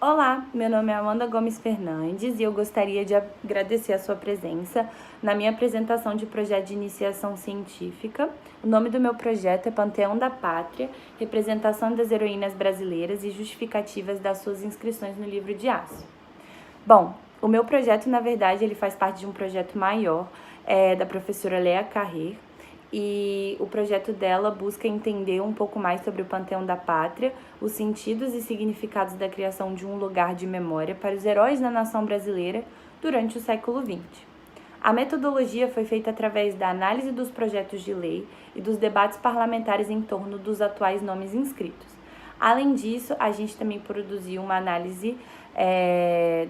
Olá, meu nome é Amanda Gomes Fernandes e eu gostaria de agradecer a sua presença na minha apresentação de projeto de iniciação científica. O nome do meu projeto é Panteão da Pátria, representação das heroínas brasileiras e justificativas das suas inscrições no livro de aço. Bom, o meu projeto, na verdade, ele faz parte de um projeto maior da professora Léa Carrer, e o projeto dela busca entender um pouco mais sobre o Panteão da Pátria, os sentidos e significados da criação de um lugar de memória para os heróis da nação brasileira durante o século XX. A metodologia foi feita através da análise dos projetos de lei e dos debates parlamentares em torno dos atuais nomes inscritos. Além disso, a gente também produziu uma análise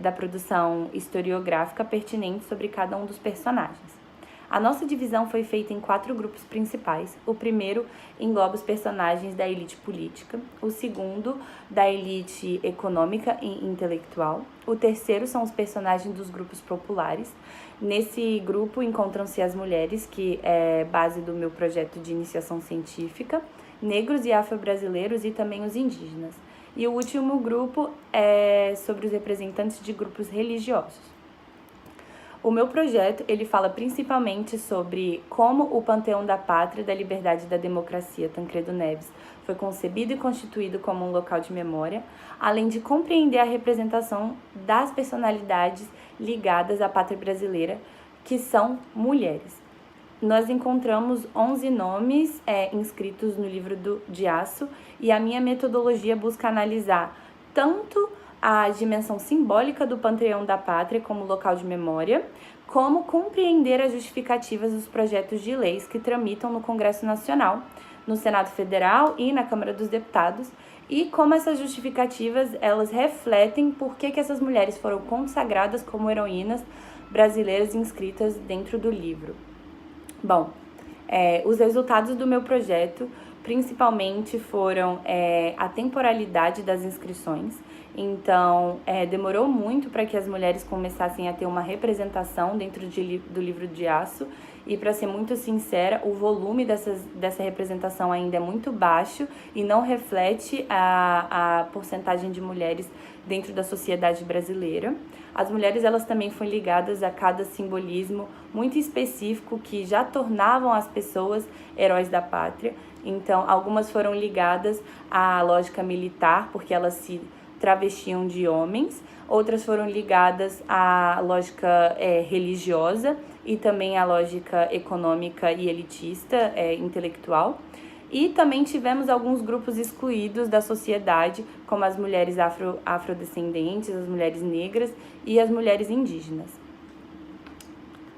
da produção historiográfica pertinente sobre cada um dos personagens. A nossa divisão foi feita em 4 grupos principais. O primeiro engloba os personagens da elite política, o segundo da elite econômica e intelectual, o terceiro são os personagens dos grupos populares. Nesse grupo encontram-se as mulheres, que é base do meu projeto de iniciação científica, negros e afro-brasileiros e também os indígenas. E o último grupo é sobre os representantes de grupos religiosos. O meu projeto, ele fala principalmente sobre como o Panteão da Pátria, da Liberdade e da Democracia, Tancredo Neves, foi concebido e constituído como um local de memória, além de compreender a representação das personalidades ligadas à pátria brasileira, que são mulheres. Nós encontramos 11 nomes inscritos no livro de aço, e a minha metodologia busca analisar tanto a dimensão simbólica do Panteão da Pátria como local de memória, como compreender as justificativas dos projetos de leis que tramitam no Congresso Nacional, no Senado Federal e na Câmara dos Deputados, e como essas justificativas elas refletem por que essas mulheres foram consagradas como heroínas brasileiras inscritas dentro do livro. Bom, os resultados do meu projeto principalmente foram a temporalidade das inscrições. Então, demorou muito para que as mulheres começassem a ter uma representação dentro do livro de aço, e, para ser muito sincera, o volume dessa representação ainda é muito baixo e não reflete a porcentagem de mulheres dentro da sociedade brasileira. As mulheres, elas também foram ligadas a cada simbolismo muito específico que já tornavam as pessoas heróis da pátria. Então, algumas foram ligadas à lógica militar, porque elas se travestiam de homens, outras foram ligadas à lógica religiosa e também à lógica econômica e elitista, intelectual. E também tivemos alguns grupos excluídos da sociedade, como as mulheres afrodescendentes, as mulheres negras e as mulheres indígenas.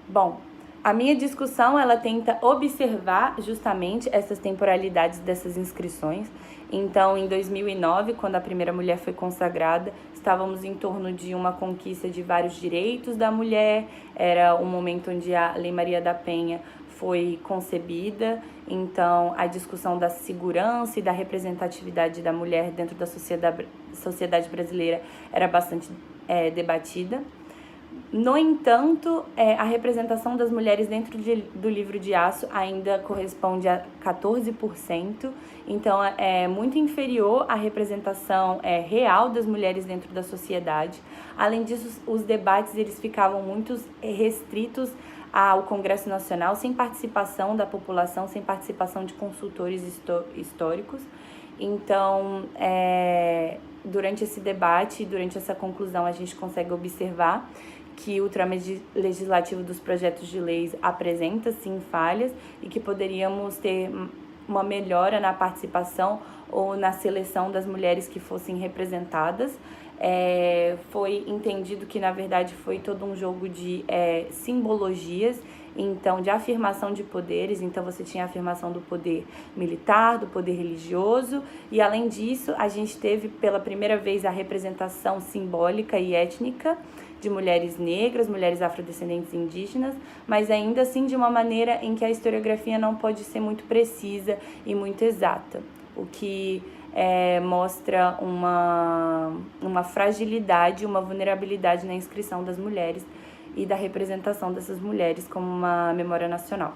Bom, a minha discussão, ela tenta observar justamente essas temporalidades dessas inscrições. Então, em 2009, quando a primeira mulher foi consagrada, estávamos em torno de uma conquista de vários direitos da mulher, era um momento onde a Lei Maria da Penha foi concebida, então a discussão da segurança e da representatividade da mulher dentro da sociedade brasileira era bastante debatida. No entanto, a representação das mulheres dentro do livro de aço ainda corresponde a 14%, então é muito inferior à representação real das mulheres dentro da sociedade. Além disso, os debates eles ficavam muito restritos ao Congresso Nacional, sem participação da população, sem participação de consultores históricos. Então, durante esse debate, durante essa conclusão, a gente consegue observar que o trâmite legislativo dos projetos de leis apresenta, sim, falhas, e que poderíamos ter uma melhora na participação ou na seleção das mulheres que fossem representadas. Foi entendido que, na verdade, foi todo um jogo de simbologias, então, de afirmação de poderes. Então, você tinha a afirmação do poder militar, do poder religioso, e, além disso, a gente teve, pela primeira vez, a representação simbólica e étnica de mulheres negras, mulheres afrodescendentes e indígenas, mas ainda assim de uma maneira em que a historiografia não pode ser muito precisa e muito exata, o que mostra uma fragilidade, uma vulnerabilidade na inscrição das mulheres e da representação dessas mulheres como uma memória nacional.